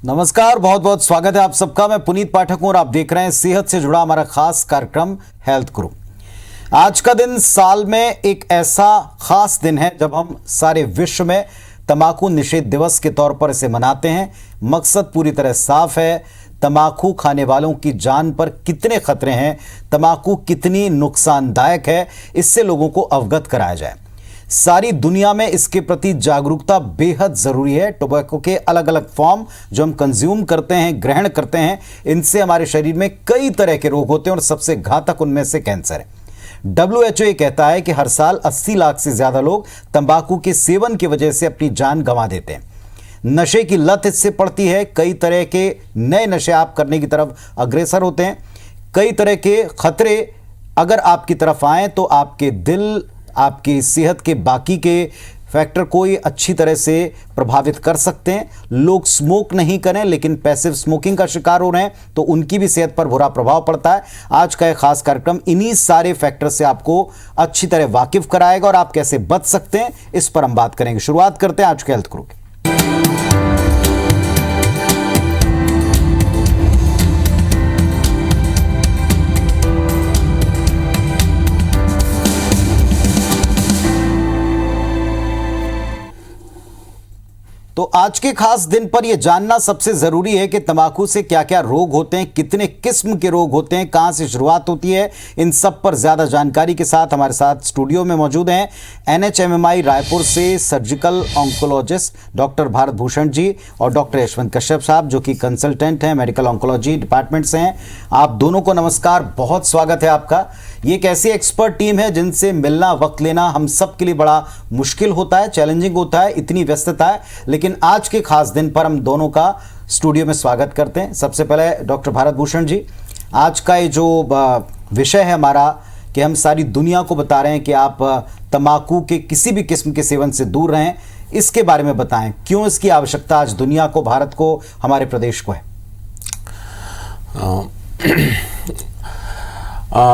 नमस्कार, बहुत बहुत स्वागत है आप सबका। मैं पुनीत पाठक हूं और आप देख रहे हैं सेहत से जुड़ा हमारा खास कार्यक्रम हेल्थ गुरु। आज का दिन साल में एक ऐसा खास दिन है जब हम सारे विश्व में तंबाकू निषेध दिवस के तौर पर इसे मनाते हैं। मकसद पूरी तरह साफ है, तंबाकू खाने वालों की जान पर कितने खतरे हैं, तंबाकू कितनी नुकसानदायक है, इससे लोगों को अवगत कराया जाए। सारी दुनिया में इसके प्रति जागरूकता बेहद जरूरी है। टोबैको के अलग अलग फॉर्म जो हम कंज्यूम करते हैं, ग्रहण करते हैं, इनसे हमारे शरीर में कई तरह के रोग होते हैं और सबसे घातक उनमें से कैंसर है। WHO ये कहता है कि हर साल 80 लाख से ज्यादा लोग तंबाकू के सेवन की वजह से अपनी जान गंवा देते हैं। नशे की लत इससे पड़ती है। कई तरह के नए नशे आप करने की तरफ अग्रसर होते हैं। कई तरह के खतरे अगर आपकी तरफ आए तो आपके दिल, आपकी सेहत के बाकी के फैक्टर को ये अच्छी तरह से प्रभावित कर सकते हैं। लोग स्मोक नहीं करें लेकिन पैसिव स्मोकिंग का शिकार हो रहे हैं तो उनकी भी सेहत पर बुरा प्रभाव पड़ता है। आज का एक खास कार्यक्रम इन्हीं सारे फैक्टर से आपको अच्छी तरह वाकिफ कराएगा और आप कैसे बच सकते हैं इस पर हम बात करेंगे। शुरुआत करते हैं आज के हेल्थ गुरु की। तो आज के खास दिन पर यह जानना सबसे जरूरी है कि तंबाकू से क्या क्या रोग होते हैं, कितने किस्म के रोग होते हैं, कहां से शुरुआत होती है। इन सब पर ज्यादा जानकारी के साथ हमारे साथ स्टूडियो में मौजूद हैं NHMMI रायपुर से surgical oncologist doctor Bharat Bhushan ji और डॉक्टर यशवंत कश्यप साहब जो कि कंसल्टेंट हैं, मेडिकल ऑन्कोलॉजी डिपार्टमेंट से हैं। आप दोनों को नमस्कार, बहुत स्वागत है आपका। ये एक ऐसी एक्सपर्ट टीम है जिनसे मिलना, वक्त लेना हम सब के लिए बड़ा मुश्किल होता है, चैलेंजिंग होता है, इतनी व्यस्तता है। लेकिन आज के खास दिन पर हम दोनों का स्टूडियो में स्वागत करते हैं। सबसे पहले डॉक्टर भारत भूषण जी, आज का ये जो विषय है हमारा कि हम सारी दुनिया को बता रहे हैं कि आप तंबाकू के किसी भी किस्म के सेवन से दूर रहें, इसके बारे में बताएं। क्यों इसकी आवश्यकता आज दुनिया को, भारत को, हमारे प्रदेश को है?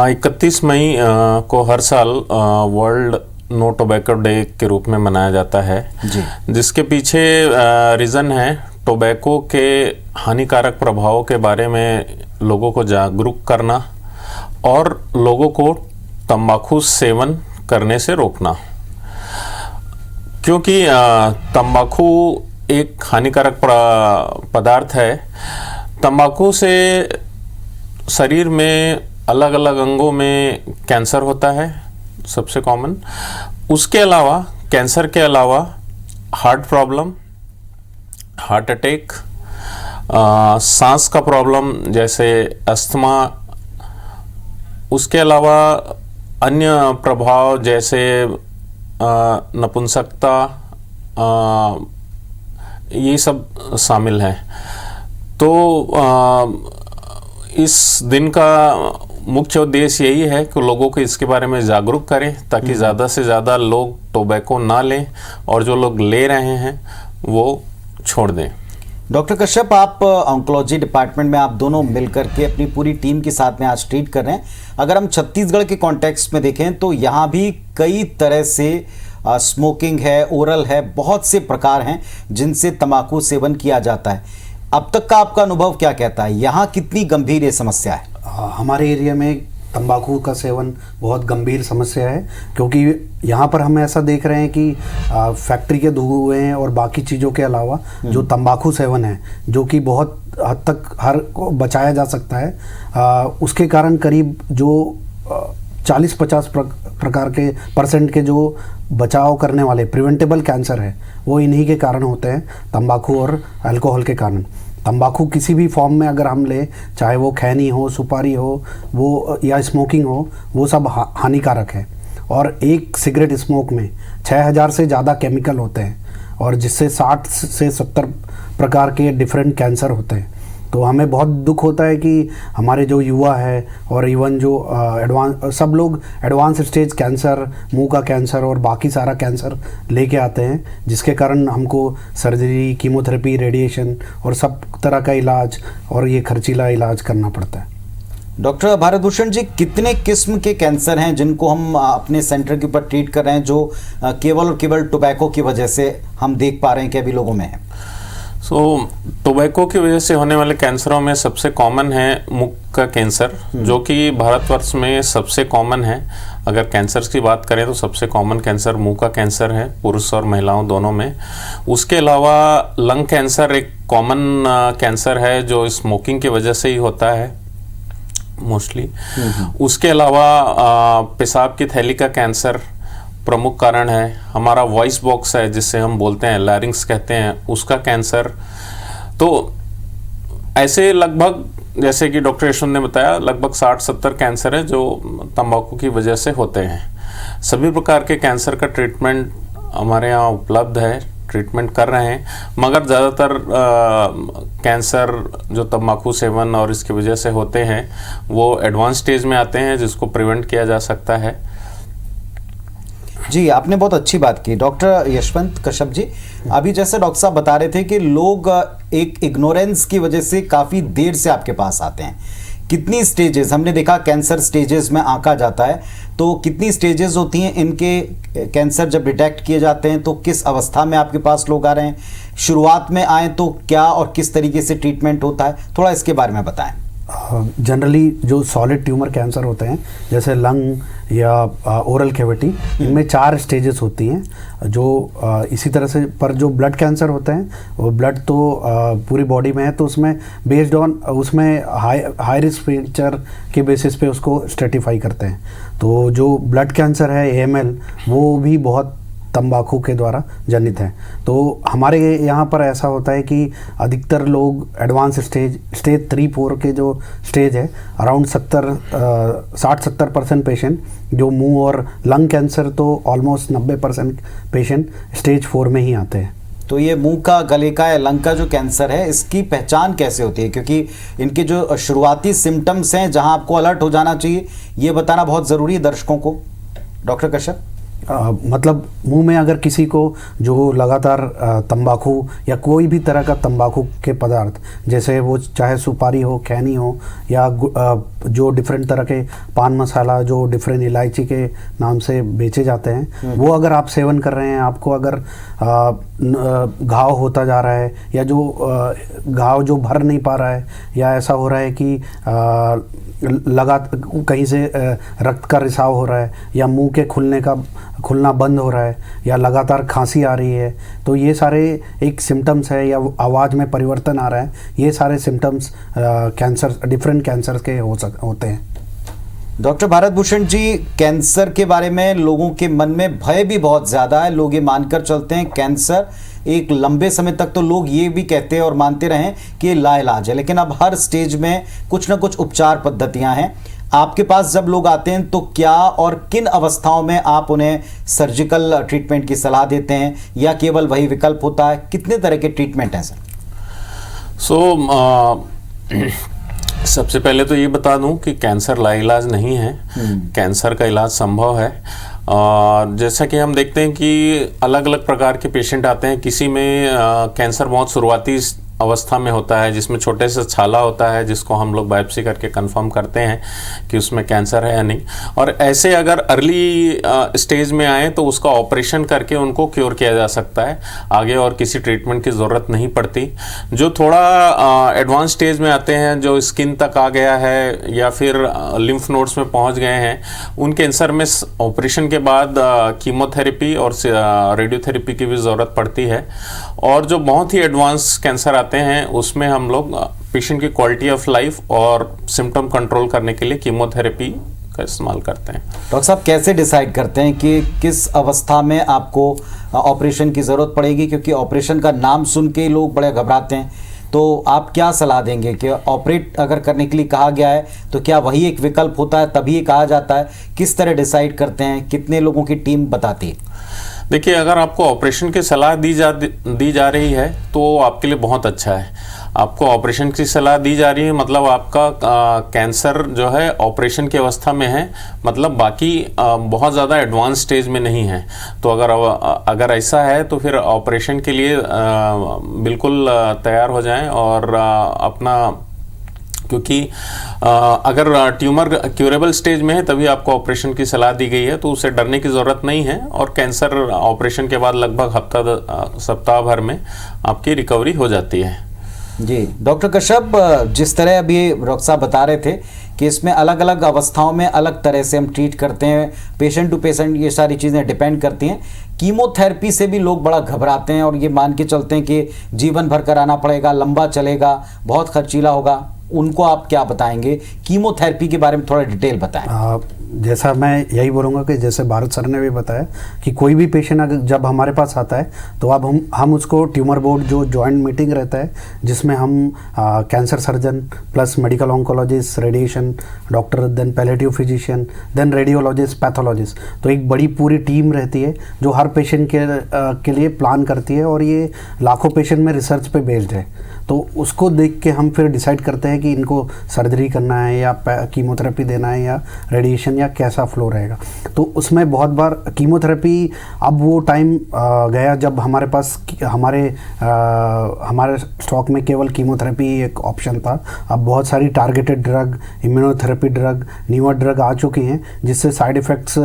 31 मई को हर साल वर्ल्ड नो टोबैको डे के रूप में मनाया जाता है जी। जिसके पीछे रीज़न है टोबैको के हानिकारक प्रभावों के बारे में लोगों को जागरूक करना और लोगों को तंबाकू सेवन करने से रोकना। क्योंकि तंबाकू एक हानिकारक पदार्थ है। तंबाकू से शरीर में अलग अलग अंगों में कैंसर होता है सबसे कॉमन। उसके अलावा, कैंसर के अलावा हार्ट प्रॉब्लम, हार्ट अटैक, सांस का प्रॉब्लम जैसे अस्थमा, उसके अलावा अन्य प्रभाव जैसे नपुंसकता, ये सब शामिल हैं। तो इस दिन का मुख्य उद्देश्य यही है कि लोगों को इसके बारे में जागरूक करें ताकि ज़्यादा से ज़्यादा लोग टोबैको ना लें और जो लोग ले रहे हैं वो छोड़ दें। डॉक्टर कश्यप, आप ऑन्कोलॉजी डिपार्टमेंट में आप दोनों मिलकर के अपनी पूरी टीम के साथ में आज ट्रीट कर रहे हैं। अगर हम छत्तीसगढ़ के कॉन्टेक्स्ट में देखें तो यहाँ भी कई तरह से स्मोकिंग है, ओरल है, बहुत से प्रकार हैं जिनसे तंबाकू सेवन किया जाता है। अब तक का आपका अनुभव क्या कहता है, यहाँ कितनी गंभीर ये समस्या है? हमारे एरिया में तंबाकू का सेवन बहुत गंभीर समस्या है, क्योंकि यहाँ पर हम ऐसा देख रहे हैं कि फैक्ट्री के धुएं और बाकी चीज़ों के अलावा जो तंबाकू सेवन है, जो कि बहुत हद तक हर को बचाया जा सकता है, उसके कारण करीब जो 40-50 प्रकार के परसेंट के जो बचाव करने वाले प्रिवेंटेबल कैंसर है वो इन्हीं के कारण होते हैं, तंबाकू और अल्कोहल के कारण। तंबाकू किसी भी फॉर्म में अगर हम लें, चाहे वो खैनी हो, सुपारी हो, वो या स्मोकिंग हो, वो सब हानिकारक है। और एक सिगरेट स्मोक में 6000 से ज़्यादा केमिकल होते हैं और जिससे 60 से 70 प्रकार के डिफरेंट कैंसर होते हैं। तो हमें बहुत दुख होता है कि हमारे जो युवा है और इवन जो सब लोग एडवांस स्टेज कैंसर, मुंह का कैंसर और बाकी सारा कैंसर लेके आते हैं, जिसके कारण हमको सर्जरी, कीमोथेरेपी, रेडिएशन और सब तरह का इलाज और ये खर्चीला इलाज करना पड़ता है। डॉक्टर भारत भूषण जी, कितने किस्म के कैंसर हैं जिनको हम अपने सेंटर के ऊपर ट्रीट कर रहे हैं, जो केवल और केवल टोबैको की वजह से हम देख पा रहे हैं कि अभी लोगों में है? टोबैको की वजह से होने वाले कैंसरों में सबसे कॉमन है मुख का कैंसर, जो कि भारतवर्ष में सबसे कॉमन है। अगर कैंसर की बात करें तो सबसे कॉमन कैंसर मुंह का कैंसर है, पुरुष और महिलाओं दोनों में। उसके अलावा लंग कैंसर एक कॉमन कैंसर है जो स्मोकिंग की वजह से ही होता है मोस्टली। उसके अलावा पेशाब की थैली का कैंसर प्रमुख कारण है। हमारा वॉइस बॉक्स है जिससे हम बोलते हैं, लैरिंक्स कहते हैं, उसका कैंसर। तो ऐसे लगभग, जैसे कि डॉक्टर यशवंत ने बताया, लगभग 60-70 कैंसर है जो तंबाकू की वजह से होते हैं। सभी प्रकार के कैंसर का ट्रीटमेंट हमारे यहाँ उपलब्ध है, ट्रीटमेंट कर रहे हैं, मगर ज़्यादातर कैंसर जो तंबाकू सेवन और इसकी वजह से होते हैं वो एडवांस स्टेज में आते हैं, जिसको प्रिवेंट किया जा सकता है। जी, आपने बहुत अच्छी बात की डॉक्टर यशवंत कश्यप जी। अभी जैसे डॉक्टर साहब बता रहे थे कि लोग एक इग्नोरेंस की वजह से काफ़ी देर से आपके पास आते हैं। कितनी स्टेजेस, हमने देखा कैंसर स्टेजेस में आंका जाता है, तो कितनी स्टेजेस होती हैं इनके? कैंसर जब डिटेक्ट किए जाते हैं तो किस अवस्था में आपके पास लोग आ रहे हैं? शुरुआत में आए तो क्या और किस तरीके से ट्रीटमेंट होता है, थोड़ा इसके बारे में बताएं। जनरली जो सॉलिड ट्यूमर कैंसर होते हैं, जैसे लंग या ओरल कैविटी, इनमें 4 स्टेजेस होती हैं जो इसी तरह से। पर जो ब्लड कैंसर होते हैं वो ब्लड तो पूरी बॉडी में है, तो उसमें बेस्ड ऑन उसमें हाई रिस्क फीचर के बेसिस पे उसको स्ट्रेटिफाई करते हैं। तो जो ब्लड कैंसर है AML, वो भी बहुत तंबाकू के द्वारा जनित है। तो हमारे यहाँ पर ऐसा होता है कि अधिकतर लोग एडवांस स्टेज 3-4 के जो स्टेज है, अराउंड 60-70% पेशेंट जो मुंह और लंग कैंसर, तो ऑलमोस्ट 90% पेशेंट स्टेज 4 में ही आते हैं। तो ये मुंह का, गले का या लंग का जो कैंसर है, इसकी पहचान कैसे होती है? क्योंकि इनके जो शुरुआती सिम्टम्स हैं जहां आपको अलर्ट हो जाना चाहिए, ये बताना बहुत ज़रूरी है दर्शकों को। डॉक्टर कश्यप, मतलब मुंह में अगर किसी को जो लगातार तंबाकू या कोई भी तरह का तंबाकू के पदार्थ, जैसे वो चाहे सुपारी हो, खैनी हो, या जो डिफरेंट तरह के पान मसाला जो डिफरेंट इलायची के नाम से बेचे जाते हैं, वो अगर आप सेवन कर रहे हैं, आपको अगर घाव होता जा रहा है, या जो घाव जो भर नहीं पा रहा है, या ऐसा हो रहा है कि कहीं से रक्त का रिसाव हो रहा है, या मुंह के खुलना बंद हो रहा है, या लगातार खांसी आ रही है, तो ये सारे एक सिम्टम्स है, या आवाज़ में परिवर्तन आ रहा है, ये सारे सिम्टम्स कैंसर, डिफरेंट कैंसर के होते हैं। डॉक्टर भारत भूषण जी, कैंसर के बारे में लोगों के मन में भय भी बहुत ज़्यादा है। लोग ये मानकर चलते हैं कैंसर एक लंबे समय तक, तो लोग ये भी कहते हैं और मानते रहें कि ये लाइलाज है, लेकिन अब हर स्टेज में कुछ ना कुछ उपचार पद्धतियां हैं। आपके पास जब लोग आते हैं तो क्या और किन अवस्थाओं में आप उन्हें सर्जिकल ट्रीटमेंट की सलाह देते हैं, या केवल वही विकल्प होता है? कितने तरह के ट्रीटमेंट हैं सर? सबसे पहले तो ये बता दूं कि कैंसर लाइलाज नहीं है। कैंसर का इलाज संभव है। और जैसा कि हम देखते हैं कि अलग अलग प्रकार के पेशेंट आते हैं। किसी में कैंसर बहुत शुरुआती अवस्था में होता है, जिसमें छोटे से छाला होता है, जिसको हम लोग बायोप्सी करके कंफर्म करते हैं कि उसमें कैंसर है या नहीं। और ऐसे अगर अर्ली स्टेज में आए तो उसका ऑपरेशन करके उनको क्योर किया जा सकता है, आगे और किसी ट्रीटमेंट की ज़रूरत नहीं पड़ती। जो थोड़ा एडवांस स्टेज में आते हैं, जो स्किन तक आ गया है या फिर लिम्फ नोड्स में पहुंच गए हैं, उन कैंसर में ऑपरेशन के बाद कीमोथेरेपी और रेडियोथेरेपी की भी ज़रूरत पड़ती है। और जो बहुत ही एडवांस कैंसर आते हैं उसमें हम लोग पेशेंट की क्वालिटी ऑफ लाइफ और सिम्टम कंट्रोल करने के लिए कीमोथेरेपी का इस्तेमाल करते हैं। डॉक्टर साहब, कैसे डिसाइड करते हैं कि किस अवस्था में आपको ऑपरेशन की ज़रूरत पड़ेगी? क्योंकि ऑपरेशन का नाम सुन के लोग बड़े घबराते हैं, तो आप क्या सलाह देंगे कि ऑपरेट अगर करने के लिए कहा गया है तो क्या वही एक विकल्प होता है, तभी कहा जाता है? किस तरह डिसाइड करते हैं? कितने लोगों की टीम बताती है? देखिए, अगर आपको ऑपरेशन की सलाह दी जा रही है तो आपके लिए बहुत अच्छा है। आपको ऑपरेशन की सलाह दी जा रही है मतलब आपका कैंसर जो है ऑपरेशन की अवस्था में है, मतलब बाकी बहुत ज़्यादा एडवांस स्टेज में नहीं है। तो अगर ऐसा है तो फिर ऑपरेशन के लिए बिल्कुल तैयार हो जाएं और अपना, क्योंकि अगर ट्यूमर क्यूरेबल स्टेज में है तभी आपको ऑपरेशन की सलाह दी गई है, तो उसे डरने की ज़रूरत नहीं है। और कैंसर ऑपरेशन के बाद लगभग सप्ताह भर में आपकी रिकवरी हो जाती है। जी डॉक्टर कश्यप, जिस तरह अभी डॉक्टर साहब बता रहे थे कि इसमें अलग अलग अवस्थाओं में अलग तरह से हम ट्रीट करते हैं, पेशेंट टू पेशेंट ये सारी चीज़ें डिपेंड करती हैं। कीमोथेरेपी से भी लोग बड़ा घबराते हैं और ये मान के चलते हैं कि जीवन भर कराना पड़ेगा, लंबा चलेगा, बहुत खर्चीला होगा। उनको आप क्या बताएंगे? कीमोथेरेपी के बारे में थोड़ा डिटेल बताएं। जैसा मैं यही बोलूँगा कि जैसे भारत सर ने भी बताया कि कोई भी पेशेंट अगर जब हमारे पास आता है तो अब हम उसको ट्यूमर बोर्ड जो जॉइंट मीटिंग रहता है जिसमें हम cancer surgeon plus medical oncologist, radiation doctor, then palliative physician, then radiologist, pathologist, तो एक बड़ी पूरी टीम रहती है जो हर पेशेंट के लिए प्लान करती है। और ये लाखों पेशेंट में रिसर्च पे बेस्ड है, तो उसको देख के हम फिर डिसाइड करते हैं कि इनको सर्जरी करना है या कीमोथेरेपी देना है या रेडिएशन या कैसा फ्लो रहेगा। तो उसमें बहुत बार कीमोथेरेपी, अब वो टाइम गया जब हमारे पास हमारे स्टॉक में केवल कीमोथेरेपी एक ऑप्शन था। अब बहुत सारी targeted drug, immunotherapy drug, newer drug आ चुकी हैं जिससे साइड इफ़ेक्ट्स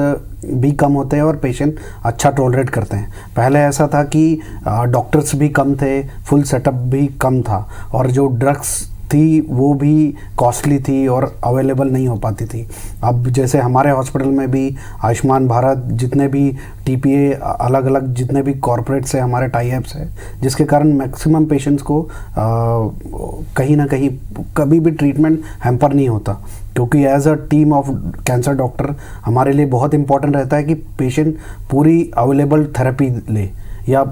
भी कम होते हैं और पेशेंट अच्छा टॉलरेट करते हैं। पहले ऐसा था कि डॉक्टर्स भी कम थे, फुल सेटअप भी कम था और जो ड्रग्स थी वो भी कॉस्टली थी और अवेलेबल नहीं हो पाती थी। अब जैसे हमारे हॉस्पिटल में भी आयुष्मान भारत, जितने भी टीपीए अलग अलग जितने भी कॉरपोरेट से हमारे टाई अप्स है, जिसके कारण मैक्सिमम पेशेंट्स को कहीं ना कहीं कभी भी ट्रीटमेंट हैम्पर नहीं होता। क्योंकि as a team of cancer doctor हमारे लिए बहुत इंपॉर्टेंट रहता है कि पेशेंट पूरी अवेलेबल थेरेपी ले या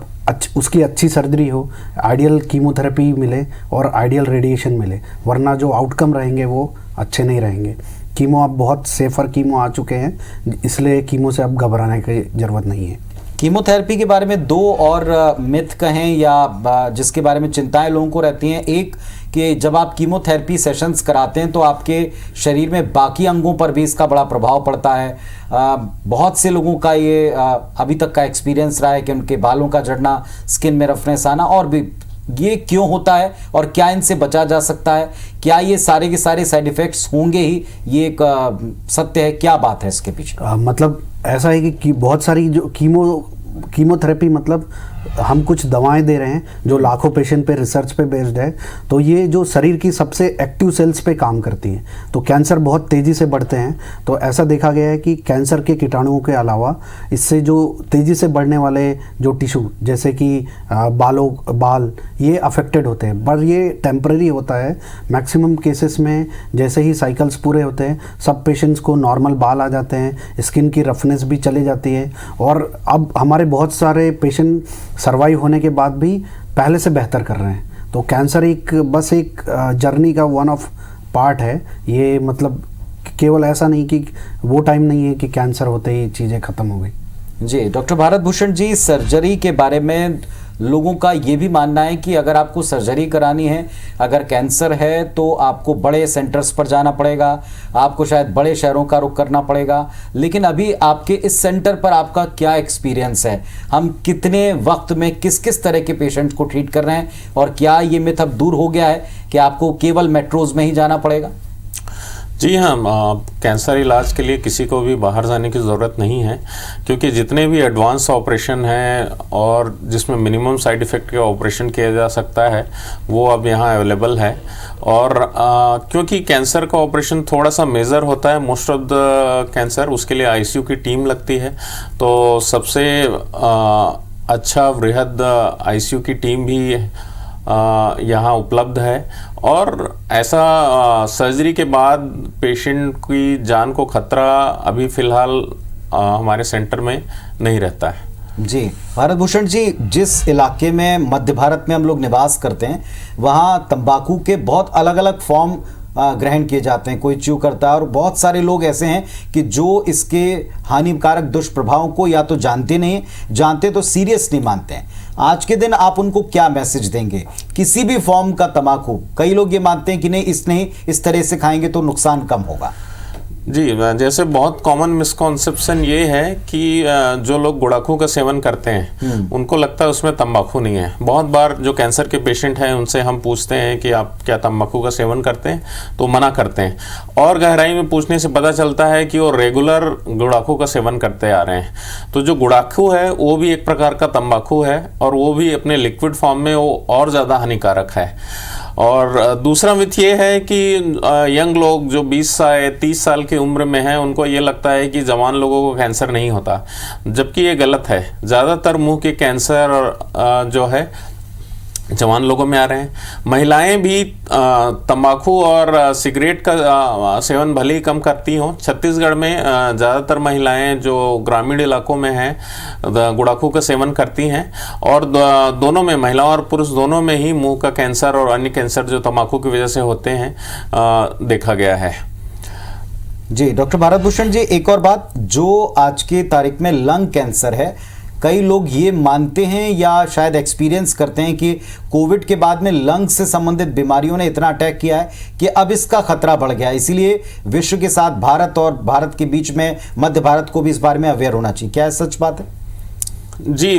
उसकी अच्छी सर्जरी हो, आइडियल कीमोथेरेपी मिले और आइडियल रेडिएशन मिले, वरना जो आउटकम रहेंगे वो अच्छे नहीं रहेंगे। कीमो अब बहुत सेफर कीमो आ चुके हैं, इसलिए कीमो से अब घबराने की ज़रूरत नहीं है। कीमोथेरेपी के बारे में दो और मिथ कहें या जिसके बारे में चिंताएं लोगों को रहती हैं। एक कि जब आप कीमोथेरेपी सेशंस कराते हैं तो आपके शरीर में बाकी अंगों पर भी इसका बड़ा प्रभाव पड़ता है। बहुत से लोगों का ये अभी तक का एक्सपीरियंस रहा है कि उनके बालों का झड़ना, स्किन में रफनेस आना, और भी ये क्यों होता है और क्या इनसे बचा जा सकता है? क्या ये सारे के सारे साइड इफ़ेक्ट्स होंगे ही, ये एक सत्य है? क्या बात है इसके पीछे? मतलब ऐसा है कि बहुत सारी जो कीमोथेरेपी मतलब हम कुछ दवाएं दे रहे हैं जो लाखों पेशेंट पे रिसर्च पे बेस्ड है, तो ये जो शरीर की सबसे एक्टिव सेल्स पे काम करती हैं, तो कैंसर बहुत तेज़ी से बढ़ते हैं। तो ऐसा देखा गया है कि कैंसर के कीटाणुओं के अलावा इससे जो तेज़ी से बढ़ने वाले जो टिश्यू जैसे कि बाल ये अफेक्टेड होते हैं, पर ये टेम्पररी होता है। मैक्सिमम केसेस में जैसे ही साइकिल्स पूरे होते हैं सब पेशेंट्स को नॉर्मल बाल आ जाते हैं, स्किन की रफनेस भी चली जाती है। और अब हमारे बहुत सारे पेशेंट सर्वाइव होने के बाद भी पहले से बेहतर कर रहे हैं। तो कैंसर बस एक जर्नी का वन ऑफ पार्ट है। ये मतलब केवल ऐसा नहीं कि वो टाइम नहीं है कि कैंसर होते ही चीज़ें ख़त्म हो गई। जी डॉक्टर भारत भूषण जी, सर्जरी के बारे में लोगों का ये भी मानना है कि अगर आपको सर्जरी करानी है, अगर कैंसर है तो आपको बड़े सेंटर्स पर जाना पड़ेगा, आपको शायद बड़े शहरों का रुख करना पड़ेगा। लेकिन अभी आपके इस सेंटर पर आपका क्या एक्सपीरियंस है? हम कितने वक्त में किस किस तरह के पेशेंट्स को ट्रीट कर रहे हैं और क्या ये मिथ अब दूर हो गया है कि आपको केवल मेट्रोज में ही जाना पड़ेगा? जी हाँ, कैंसर इलाज के लिए किसी को भी बाहर जाने की ज़रूरत नहीं है, क्योंकि जितने भी एडवांस ऑपरेशन हैं और जिसमें मिनिमम साइड इफ़ेक्ट के ऑपरेशन किया जा सकता है वो अब यहाँ अवेलेबल है। और क्योंकि कैंसर का ऑपरेशन थोड़ा सा मेजर होता है, मोस्ट ऑफ द कैंसर, उसके लिए आईसीयू की टीम लगती है। तो सबसे अच्छा वृहद आईसीयू की टीम भी यहाँ उपलब्ध है। और ऐसा सर्जरी के बाद पेशेंट की जान को खतरा अभी फ़िलहाल हमारे सेंटर में नहीं रहता है। जी भारत भूषण जी, जिस इलाके में मध्य भारत में हम लोग निवास करते हैं वहाँ तंबाकू के बहुत अलग अलग फॉर्म ग्रहण किए जाते हैं। कोई च्यू करता है और बहुत सारे लोग ऐसे हैं कि जो इसके हानिकारक दुष्प्रभावों को या तो जानते नहीं, जानते तो सीरियस नहीं मानते हैं। आज के दिन आप उनको क्या मैसेज देंगे? किसी भी फॉर्म का तंबाकू, कई लोग ये मानते हैं कि नहीं, इस तरह से खाएंगे तो नुकसान कम होगा। जी, जैसे बहुत कॉमन मिसकॉन्सेप्शन ये है कि जो लोग गुड़ाखू का सेवन करते हैं उनको लगता है उसमें तंबाकू नहीं है। बहुत बार जो कैंसर के पेशेंट हैं उनसे हम पूछते हैं कि आप क्या तंबाकू का सेवन करते हैं, तो मना करते हैं, और गहराई में पूछने से पता चलता है कि वो रेगुलर गुड़ाखू का सेवन करते आ रहे हैं। तो जो गुड़ाखू है वो भी एक प्रकार का तंबाकू है, और वो भी अपने लिक्विड फॉर्म में वो और ज़्यादा हानिकारक है। और दूसरा मिथ ये है कि यंग लोग जो 20 से 30 साल की उम्र में हैं उनको ये लगता है कि जवान लोगों को कैंसर नहीं होता, जबकि ये गलत है। ज़्यादातर मुंह के कैंसर जो है जवान लोगों में आ रहे हैं। महिलाएं भी तंबाकू और सिगरेट का सेवन भले ही कम करती हों, छत्तीसगढ़ में ज़्यादातर महिलाएं जो ग्रामीण इलाकों में हैं गुड़ाखू का सेवन करती हैं, और दोनों में, महिला और पुरुष दोनों में ही मुंह का कैंसर और अन्य कैंसर जो तंबाकू की वजह से होते हैं देखा गया है। जी डॉक्टर भारत भूषण जी, एक और बात, जो आज की तारीख में लंग कैंसर है, कई लोग ये मानते हैं या शायद एक्सपीरियंस करते हैं कि कोविड के बाद में लंग से संबंधित बीमारियों ने इतना अटैक किया है कि अब इसका खतरा बढ़ गया है, इसीलिए विश्व के साथ भारत और भारत के बीच में मध्य भारत को भी इस बारे में अवेयर होना चाहिए। क्या सच बात है? जी,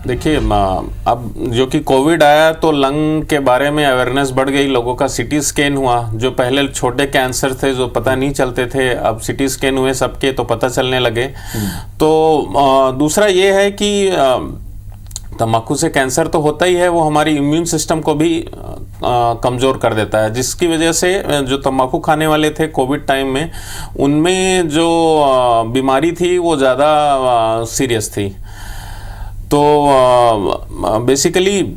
देखिए, अब जो कि कोविड आया तो लंग के बारे में अवेयरनेस बढ़ गई, लोगों का सीटी स्कैन हुआ। जो पहले छोटे कैंसर थे जो पता नहीं चलते थे, अब सीटी स्कैन हुए सबके तो पता चलने लगे। तो दूसरा ये है कि तंबाकू से कैंसर तो होता ही है, वो हमारी इम्यून सिस्टम को भी कमज़ोर कर देता है, जिसकी वजह से जो तंबाकू खाने वाले थे कोविड टाइम में, उनमें जो बीमारी थी वो ज़्यादा सीरियस थी। तो बेसिकली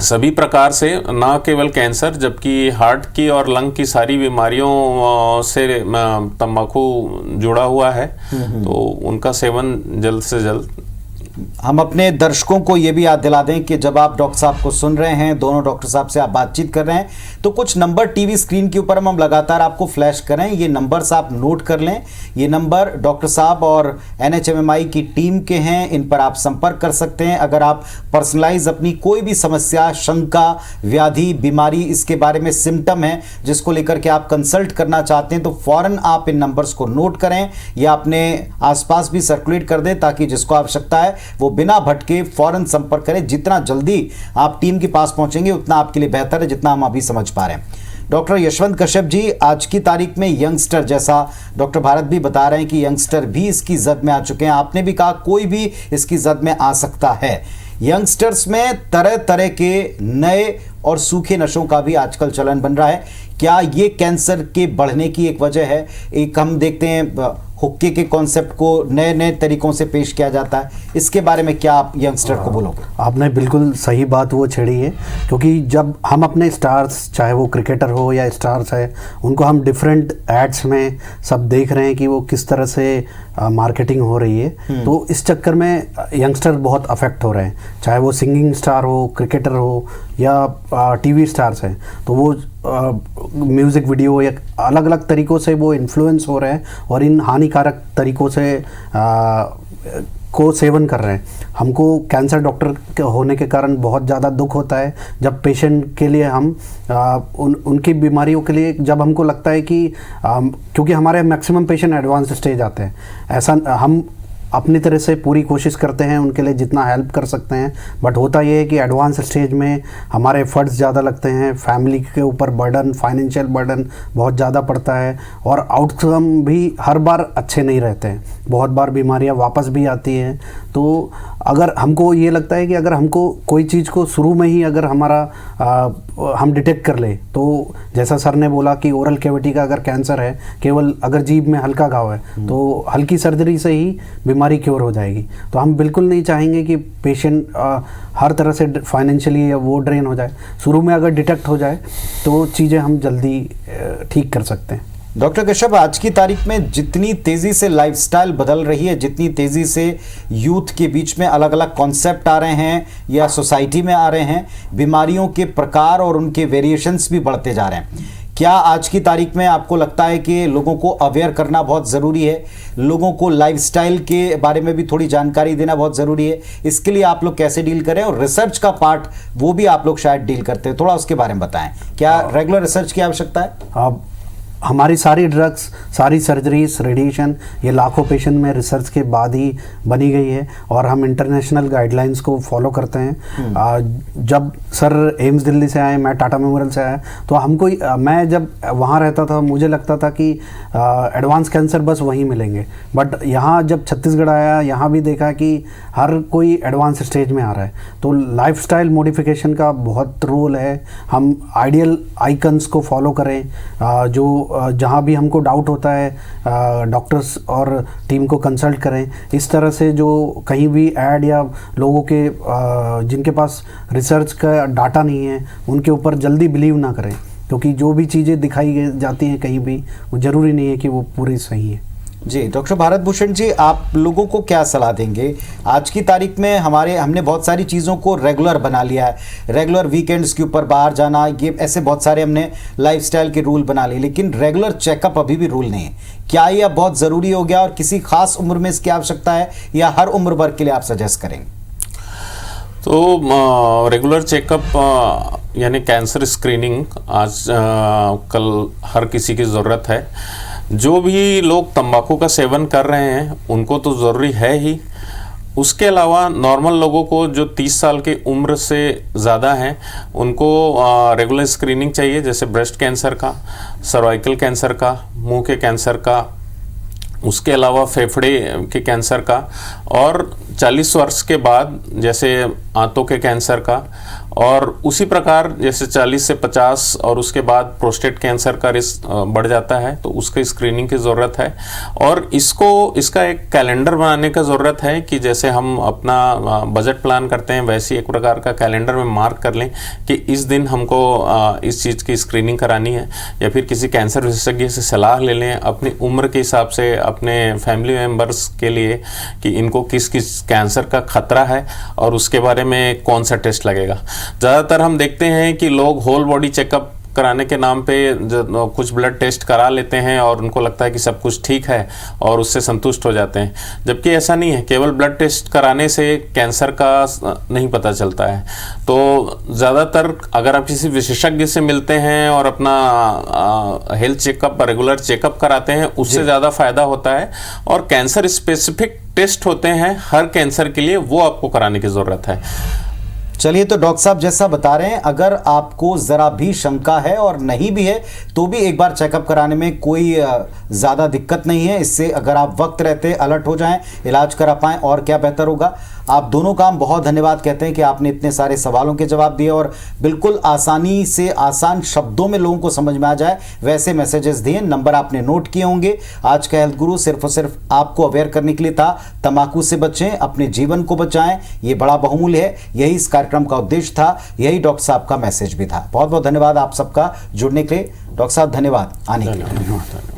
सभी प्रकार से, ना केवल कैंसर, जबकि हार्ट की और लंग की सारी बीमारियों से तंबाकू जुड़ा हुआ है, तो उनका सेवन जल्द से जल्द। हम अपने दर्शकों को ये भी याद दिला दें कि जब आप डॉक्टर साहब को सुन रहे हैं, दोनों डॉक्टर साहब से आप बातचीत कर रहे हैं, तो कुछ नंबर टीवी स्क्रीन के ऊपर हम लगातार आपको फ्लैश करें, ये नंबर्स आप नोट कर लें। ये नंबर डॉक्टर साहब और NHMMI की टीम के हैं, इन पर आप संपर्क कर सकते हैं। अगर आप पर्सनलाइज अपनी कोई भी समस्या, शंका, व्याधि, बीमारी, इसके बारे में सिम्टम है जिसको लेकर के आप कंसल्ट करना चाहते हैं, तो फौरन आप इन नंबर्स को नोट करें या अपने आसपास भी सर्कुलेट कर दें, ताकि जिसको आवश्यकता है वो बिना भटके फौरन संपर्क करें। जितना जल्दी आप टीम के पास पहुंचेंगे उतना आपके लिए बेहतर है, जितना हम अभी समझ पा रहे हैं। डॉक्टर यशवंत कश्यप जी, आज की तारीख में यंगस्टर, जैसा डॉक्टर भारत भी बता रहे हैं कि यंगस्टर भी इसकी जद में आ चुके हैं, आपने भी कहा कोई भी इसकी जद में आ सकता है। यंगस्टर्स में तरह तरह के नए और सूखे नशों का भी आजकल चलन बन रहा है। क्या ये कैंसर के बढ़ने की एक वजह है? एक हम देखते हैं हुक्के के कॉन्सेप्ट को नए नए तरीकों से पेश किया जाता है, इसके बारे में क्या आप यंगस्टर को बोलोगे? आपने बिल्कुल सही बात वो छेड़ी है, क्योंकि जब हम अपने स्टार्स, चाहे वो क्रिकेटर हो या स्टार्स है, उनको हम डिफरेंट एड्स में सब देख रहे हैं कि वो किस तरह से मार्केटिंग हो रही है, तो इस चक्कर में यंगस्टर बहुत अफेक्ट हो रहे हैं। चाहे वो सिंगिंग स्टार हो, क्रिकेटर हो या टीवी स्टार्स हैं, तो वो म्यूज़िक वीडियो या अलग अलग तरीक़ों से वो इन्फ्लुएंस हो रहे हैं और इन हानिकारक तरीक़ों से को सेवन कर रहे हैं। हमको कैंसर डॉक्टर होने के कारण बहुत ज़्यादा दुख होता है जब पेशेंट के लिए हम उनकी बीमारियों के लिए, जब हमको लगता है कि क्योंकि हमारे मैक्सिमम पेशेंट एडवांस स्टेज आते हैं, ऐसा हम अपनी तरह से पूरी कोशिश करते हैं उनके लिए जितना हेल्प कर सकते हैं, बट होता ये है कि एडवांस स्टेज में हमारे एफर्ट्स ज़्यादा लगते हैं, फैमिली के ऊपर बर्डन, फाइनेंशियल बर्डन बहुत ज़्यादा पड़ता है और आउटकम भी हर बार अच्छे नहीं रहते हैं, बहुत बार बीमारियां वापस भी आती हैं। तो अगर हमको ये लगता है कि अगर हमको कोई चीज़ को शुरू में ही अगर हम डिटेक्ट कर ले, तो जैसा सर ने बोला कि ओरल कैविटी का अगर कैंसर है, केवल अगर जीभ में हल्का घाव है तो हल्की सर्जरी से ही बीमारी क्योर हो जाएगी। तो हम बिल्कुल नहीं चाहेंगे कि पेशेंट हर तरह से फाइनेंशियली वो ड्रेन हो जाए। शुरू में अगर डिटेक्ट हो जाए तो चीज़ें हम जल्दी ठीक कर सकते हैं। डॉक्टर कश्यप, आज की तारीख में जितनी तेज़ी से लाइफस्टाइल बदल रही है, जितनी तेज़ी से यूथ के बीच में अलग अलग कॉन्सेप्ट आ रहे हैं या सोसाइटी में आ रहे हैं, बीमारियों के प्रकार और उनके वेरिएशंस भी बढ़ते जा रहे हैं, क्या आज की तारीख में आपको लगता है कि लोगों को अवेयर करना बहुत ज़रूरी है, लोगों को लाइफस्टाइल के बारे में भी थोड़ी जानकारी देना बहुत ज़रूरी है? इसके लिए आप लोग कैसे डील करें, और रिसर्च का पार्ट वो भी आप लोग शायद डील करते हैं, थोड़ा उसके बारे में बताएं। क्या रेगुलर रिसर्च की आवश्यकता है? हमारी सारी ड्रग्स, सारी सर्जरीज, रेडिएशन, ये लाखों पेशेंट में रिसर्च के बाद ही बनी गई है और हम इंटरनेशनल गाइडलाइंस को फॉलो करते हैं। जब सर एम्स दिल्ली से आए, मैं टाटा मेमोरियल से आया, तो हमको मैं जब वहाँ रहता था मुझे लगता था कि एडवांस कैंसर बस वहीं मिलेंगे, बट यहाँ जब छत्तीसगढ़ आया, यहाँ भी देखा कि हर कोई एडवांस स्टेज में आ रहा है। तो लाइफस्टाइल मॉडिफिकेशन का बहुत रोल है। हम आइडियल आइकन्स को फॉलो करें, जो जहाँ भी हमको डाउट होता है डॉक्टर्स और टीम को कंसल्ट करें। इस तरह से जो कहीं भी ऐड या लोगों के जिनके पास रिसर्च का डाटा नहीं है उनके ऊपर जल्दी बिलीव ना करें, क्योंकि जो भी चीज़ें दिखाई जाती हैं कहीं भी, वो ज़रूरी नहीं है कि वो पूरी सही है। जी डॉक्टर भारत भूषण जी, आप लोगों को क्या सलाह देंगे? आज की तारीख में हमने बहुत सारी चीज़ों को रेगुलर बना लिया है, रेगुलर वीकेंड्स के ऊपर बाहर जाना, ये ऐसे बहुत सारे हमने लाइफस्टाइल के रूल बना लिए, लेकिन रेगुलर चेकअप अभी भी रूल नहीं है। क्या ये अब बहुत ज़रूरी हो गया और किसी खास उम्र में इसकी आवश्यकता है या हर उम्र वर्ग के लिए आप सजेस्ट करेंगे? तो रेगुलर चेकअप यानी कैंसर स्क्रीनिंग आज कल हर किसी की ज़रूरत है। जो भी लोग तंबाकू का सेवन कर रहे हैं उनको तो ज़रूरी है ही, उसके अलावा नॉर्मल लोगों को जो 30 साल की उम्र से ज़्यादा हैं उनको रेगुलर स्क्रीनिंग चाहिए, जैसे ब्रेस्ट कैंसर का, सर्वाइकल कैंसर का, मुंह के कैंसर का, उसके अलावा फेफड़े के कैंसर का, और 40 वर्ष के बाद जैसे आंतों के कैंसर का, और उसी प्रकार जैसे 40 से 50 और उसके बाद प्रोस्टेट कैंसर का रिस्क बढ़ जाता है, तो उसकी स्क्रीनिंग की ज़रूरत है। और इसका एक कैलेंडर बनाने का ज़रूरत है कि जैसे हम अपना बजट प्लान करते हैं वैसे एक प्रकार का कैलेंडर में मार्क कर लें कि इस दिन हमको इस चीज़ की स्क्रीनिंग करानी है, या फिर किसी कैंसर विशेषज्ञ से सलाह ले लें अपनी उम्र के हिसाब से, अपने फैमिली मेम्बर्स के लिए कि इनको किस किस कैंसर का खतरा है और उसके बारे में कौन सा टेस्ट लगेगा। ज़्यादातर हम देखते हैं कि लोग होल बॉडी चेकअप कराने के नाम पे कुछ ब्लड टेस्ट करा लेते हैं और उनको लगता है कि सब कुछ ठीक है और उससे संतुष्ट हो जाते हैं, जबकि ऐसा नहीं है। केवल ब्लड टेस्ट कराने से कैंसर का नहीं पता चलता है। तो ज़्यादातर अगर आप किसी विशेषज्ञ से मिलते हैं और अपना हेल्थ चेकअप, रेगुलर चेकअप कराते हैं, उससे ज़्यादा फायदा होता है। और कैंसर स्पेसिफिक टेस्ट होते हैं हर कैंसर के लिए, वो आपको कराने की ज़रूरत है। चलिए, तो डॉक्टर साहब जैसा बता रहे हैं, अगर आपको ज़रा भी शंका है और नहीं भी है तो भी एक बार चेकअप कराने में कोई ज़्यादा दिक्कत नहीं है। इससे अगर आप वक्त रहते अलर्ट हो जाएं, इलाज करा पाएं, और क्या बेहतर होगा। आप दोनों का हम बहुत धन्यवाद कहते हैं कि आपने इतने सारे सवालों के जवाब दिए और बिल्कुल आसानी से, आसान शब्दों में लोगों को समझ में आ जाए वैसे मैसेजेस दिए। नंबर आपने नोट किए होंगे। आज का हेल्थ गुरु सिर्फ और सिर्फ आपको अवेयर करने के लिए था। तंबाकू से बचें, अपने जीवन को बचाएं, ये बड़ा बहुमूल्य है। यही इस कार्यक्रम का उद्देश्य था, यही डॉक्टर साहब का मैसेज भी था। बहुत बहुत धन्यवाद आप सबका जुड़ने के लिए। डॉक्टर साहब धन्यवाद आने के लिए।